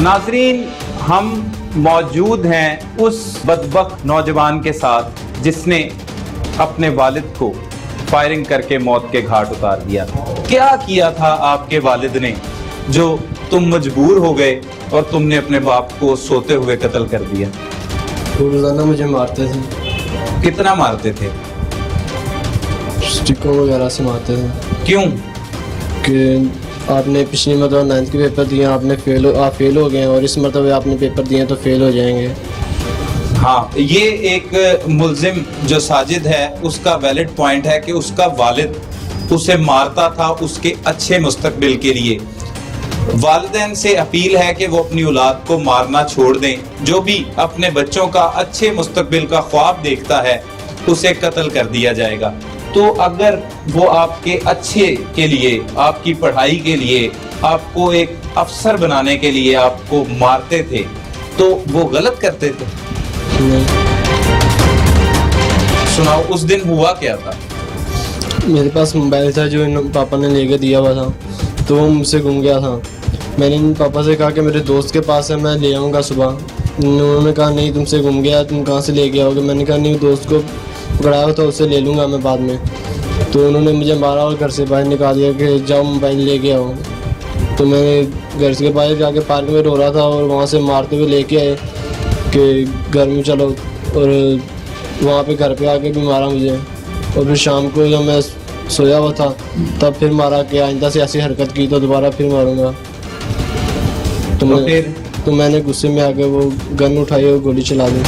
नाज़रीन, हम मौजूद हैं उस बदबख्त नौजवान के साथ जिसने अपने वालिद को फायरिंग करके मौत के घाट उतार दिया। क्या किया था आपके वालिद ने जो तुम मजबूर हो गए और तुमने अपने बाप को सोते हुए कत्ल कर दिया? वो रोजाना मुझे मारते थे। कितना मारते थे? स्टिकों वगैरह से मारते थे। क्यों? कि आपने पिछली मतलब 9th के पेपर दिए, आप फेल हो गए हैं और इस मरतबे आपने पेपर दिए तो फेल हो जाएंगे। हाँ, ये एक मुल्जिम जो साजिद है उसका वैलिड पॉइंट है कि उसका वालिद उसे मारता था उसके अच्छे मुस्तकबिल के लिए। वालिदैन से अपील है कि वो अपनी औलाद को मारना छोड़ दें। जो भी अपने बच्चों का अच्छे मुस्तकबिल का ख्वाब देखता है उसे कत्ल कर दिया जाएगा। तो अगर वो आपके अच्छे के लिए, आपकी पढ़ाई के लिए, आपको एक अफसर बनाने के लिए आपको मारते थे तो वो गलत करते थे? सुनाओ, उस दिन हुआ क्या था? मेरे पास मोबाइल था जो पापा ने लेके दिया हुआ था, तो वो मुझसे गुम गया था। मैंने पापा से कहा कि मेरे दोस्त के पास है, मैं ले आऊँगा सुबह। उन्होंने कहा नहीं, तुमसे गुम गया, तुम कहाँ से लेके आओगे? मैंने कहा नहीं, दोस्त को पकड़ा हुआ था, उससे ले लूँगा मैं बाद में। तो उन्होंने मुझे मारा और घर से बाहर निकाल दिया कि जाओ मोबाइल लेके आओ। तो मैं घर से बाहर जाके पार्क में रो रहा था और वहाँ से मारते हुए लेके आए कि घर में चलो, और वहाँ पे घर पे आके भी मारा मुझे। और फिर शाम को जब मैं सोया हुआ था तब फिर मारा कि आइंदा से ऐसी हरकत की तो दोबारा फिर मारूंगा। तो मैंने गुस्से में आके वो गन उठाई और गोली चला दी।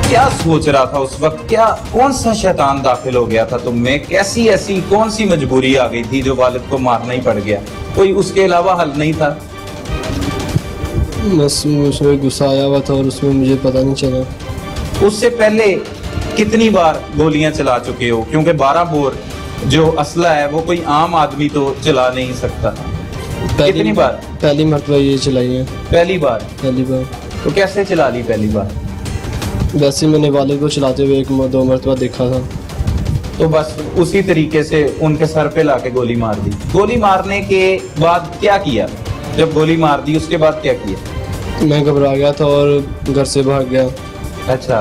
क्या सोच रहा था उस वक्त? क्या कौन सा शैतान दाखिल हो गया था तुम में? कैसी ऐसी कौन सी मजबूरी आ गई थी जो वालिद को मारना ही पड़ गया? कोई उसके अलावा हल नहीं था? बस उसमें गुस्सा आया हुआ था और उसमें मुझे पता नहीं चला। उससे पहले कितनी बार गोलियां चला चुके हो? क्योंकि 12 बोर जो असला है वो कोई आम आदमी तो चला नहीं सकता। कितनी बार? पहली मरतबा ये चलाई है। पहली बार? पहली बार। तो कैसे चला ली पहली बार? वैसे मैंने वालिद को चलाते हुए 1-2 मरतबा देखा था। तो बस उसी तरीके से उनके सर पे लाके गोली मार दी। गोली मारने के बाद क्या किया? जब गोली मार दी उसके बाद क्या किया? मैं घबरा गया था और घर से भाग गया। अच्छा।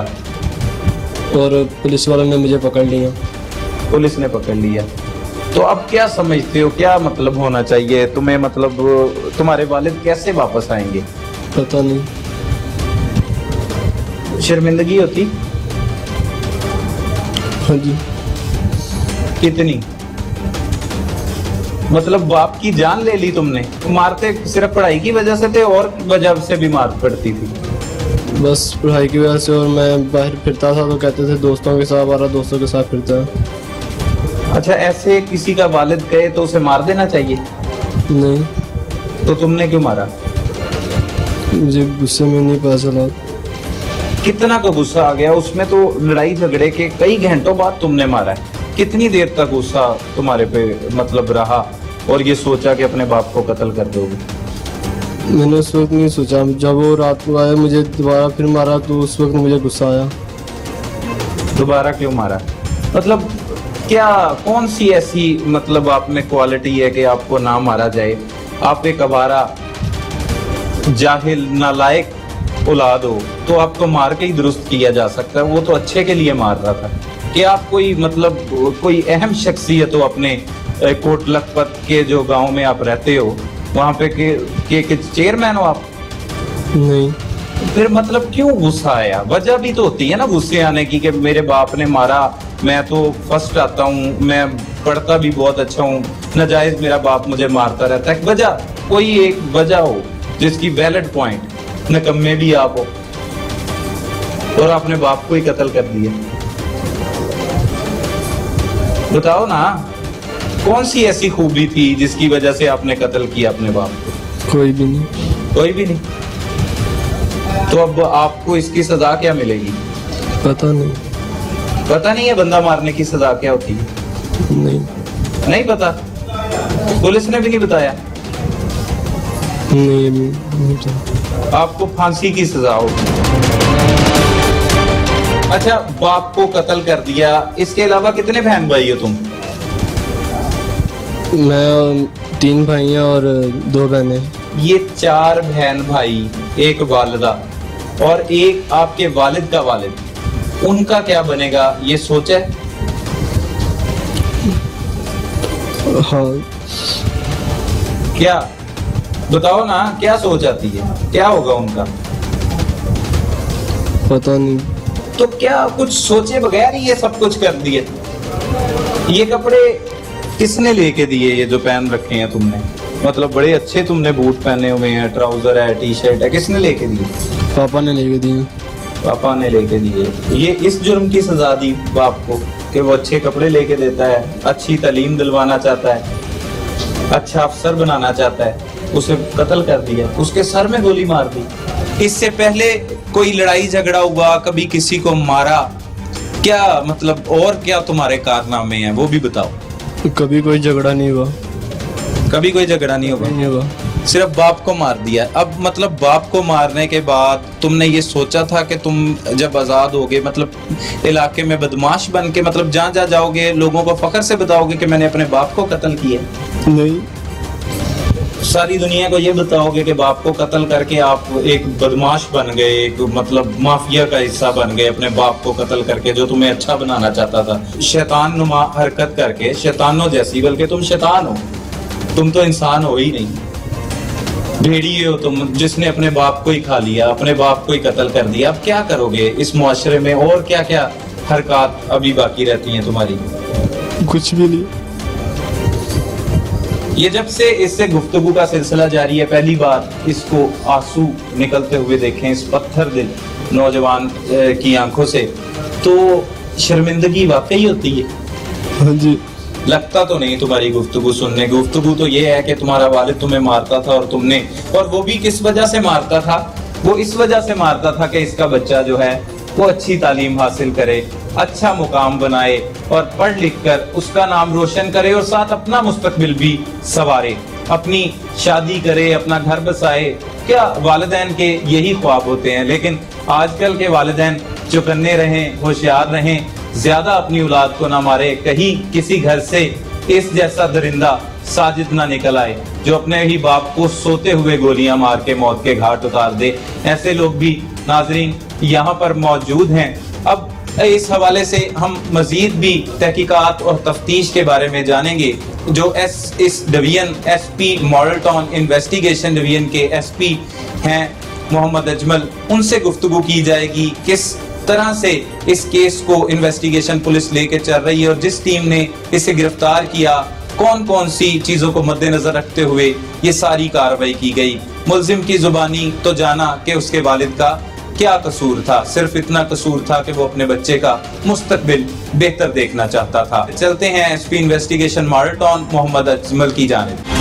और पुलिस वालों ने मुझे पकड़ लिया। पुलिस ने पकड़ लिया। तो अब क्या समझते हो, क्या मतलब होना चाहिए तुम्हें? मतलब तुम्हारे वालिद कैसे वापस आएंगे? पता नहीं। शर्मिंदगी होती? हाँ जी। कितनी? मतलब बाप की जान ले ली तुमने? मारते सिर्फ पढ़ाई की वजह से थे और वजह से भी मार पड़ती थी? बस पढ़ाई की वजह से। और मैं बाहर फिरता था तो कहते थे दोस्तों के साथ, 12 दोस्तों के साथ फिरता है। अच्छा, ऐसे किसी का वालिद कहे तो उसे मार देना चाहिए? नहीं। तो तुमने क्यों मारा? मुझे गुस्से में नहीं पता चला। कितना का गुस्सा आ गया उसमें? तो लड़ाई झगड़े के कई घंटों बाद तुमने मारा है। कितनी देर तक गुस्सा तुम्हारे पे मतलब रहा और ये सोचा कि अपने बाप को कत्ल कर दोगे? मैंने उस वक्त नहीं सोचा। जब वो रात को आया मुझे दोबारा फिर मारा तो उस वक्त मुझे गुस्सा आया। दोबारा क्यों मारा? मतलब क्या, कौन सी ऐसी मतलब आप में क्वालिटी है कि आपको ना मारा जाए? आप एक अवारा, जाहिल, नालायक औलाद हो तो आपको मार के ही दुरुस्त किया जा सकता है। वो तो अच्छे के लिए मार रहा था। कि आप कोई मतलब कोई अहम शख्सियत हो अपने कोट लखपत के जो गांव में आप रहते हो वहां पे के चेयरमैन हो आप? नहीं। फिर मतलब क्यों गुस्सा आया? वजह भी तो होती है ना गुस्से आने की कि मेरे बाप ने मारा, मैं तो फर्स्ट आता हूँ, मैं पढ़ता भी बहुत अच्छा हूँ, नाजायज मेरा बाप मुझे मारता रहता है। वजह, कोई एक वजह हो जिसकी वैलिड पॉइंट। निकम्मे भी आप हो और आपने बाप को ही कत्ल कर दिया। बताओ ना, कौन सी ऐसी खूबी थी जिसकी वजह से आपने कत्ल किया अपने बाप को? कोई भी नहीं। कोई भी नहीं। तो अब आपको इसकी सजा क्या मिलेगी? पता नहीं। पता नहीं है बंदा मारने की सजा क्या होती है? नहीं। नहीं पता? पुलिस ने भी नहीं बताया? नहीं पता। आपको फांसी की सजा होगी। अच्छा, बाप को कत्ल कर दिया, इसके अलावा कितने बहन भाई हो तुम? میں اور 3 بھائی ہیں اور 2 بہنیں. یہ 4 بہن بھائی، ایک والدہ اور ایک آپ کے والد کا والد، ان کا کیا بنے گا یہ سوچا ہے؟ ہاں. کیا بتاؤ نا، کیا سوچ آتی ہے، کیا ہوگا ان کا؟ پتہ نہیں. تو کیا کچھ سوچے بغیر ہی یہ سب کچھ کر دیے؟ یہ کپڑے کس نے لے کے دیے یہ جو پہن رکھے ہیں تم نے؟ مطلب بڑے اچھے تم نے بوٹ پہنے ہوئے ہیں، ٹراؤزر ہے، ٹی شرٹ ہے، کس نے لے کے دیے؟ پاپا نے لے کے دیے. پاپا نے لے کے دیے. یہ اس جرم کی سزا دی باپ کو کہ وہ اچھے کپڑے لے کے دیتا ہے، اچھی تعلیم دلوانا چاہتا ہے، اچھا افسر بنانا چاہتا ہے، اسے قتل کر دیا، اس کے سر میں گولی مار دی. اس سے پہلے کوئی لڑائی جھگڑا ہوا، کبھی کسی کو مارا، کیا مطلب اور کیا تمہارے کارنامے ہیں وہ بھی بتاؤ. کبھی کوئی جھگڑا نہیں ہوا. کبھی کوئی جھگڑا نہیں ہوگا، صرف باپ کو مار دیا. اب مطلب باپ کو مارنے کے بعد تم نے یہ سوچا تھا کہ تم جب آزاد ہوگے مطلب علاقے میں بدماش بن کے مطلب جہاں جاؤ گے لوگوں کو فخر سے بتاؤ گے کہ میں نے اپنے باپ کو قتل کیا؟ نہیں. ساری دنیا کو یہ بتاؤ گے کہ باپ کو قتل کر کے آپ ایک بدماش بن گئے، ایک مطلب مافیا کا حصہ بن گئے اپنے باپ کو قتل کر کے جو تمہیں اچھا بنانا چاہتا تھا، شیطان نما حرکت کر کے، شیطانوں جیسی، بلکہ تم شیطان ہو، تم تو انسان ہو ہی نہیں، بھیڑی ہو تم جس نے اپنے باپ کو ہی کھا لیا، اپنے باپ کو ہی قتل کر دیا. اب کیا کرو گے اس معاشرے میں، اور کیا کیا حرکات ابھی باقی رہتی ہیں تمہاری؟ کچھ بھی نہیں. یہ جب سے اس سے گفتگو کا سلسلہ جاری ہے، پہلی بار اس کو آنسو نکلتے ہوئے دیکھیں اس پتھر دل نوجوان کی آنکھوں سے، تو شرمندگی واقعی ہوتی ہے. ہاں جی. لگتا تو نہیں تمہاری گفتگو سننے. گفتگو تو یہ ہے کہ تمہارا والد تمہیں مارتا تھا اور تم نے، اور وہ بھی کس وجہ سے مارتا تھا؟ وہ اس وجہ سے مارتا تھا کہ اس کا بچہ جو ہے وہ اچھی تعلیم حاصل کرے، اچھا مقام بنائے اور پڑھ لکھ کر اس کا نام روشن کرے اور ساتھ اپنا مستقبل بھی سنوارے، اپنی شادی کرے، اپنا گھر بسائے. کیا والدین کے یہی خواب ہوتے ہیں؟ لیکن آج کل کے والدین چوکنے رہیں، ہوشیار رہیں، زیادہ اپنی اولاد کو نہ مارے، کہیں کسی گھر سے اس جیسا درندہ ساجد نہ نکل آئے جو اپنے ہی باپ کو سوتے ہوئے گولیاں مار کے موت کے گھاٹ اتار دے. ایسے لوگ بھی ناظرین یہاں پر موجود ہیں. اب اس حوالے سے ہم مزید بھی تحقیقات اور تفتیش کے بارے میں جانیں گے. جو اس division S P Model Town investigation division کے ایس پی ہیں محمد اجمل، ان سے گفتگو کی جائے گی کس طرح سے اس کیس کو انویسٹیگیشن پولیس لے کے چل رہی ہے اور جس ٹیم نے اسے گرفتار کیا کون کون سی چیزوں کو مد نظر رکھتے ہوئے یہ ساری کارروائی کی گئی. ملزم کی زبانی تو جانا کہ اس کے والد کا کیا قصور تھا، صرف اتنا قصور تھا کہ وہ اپنے بچے کا مستقبل بہتر دیکھنا چاہتا تھا. چلتے ہیں S P investigation Model Town Muhammad Ajmal کی جانب.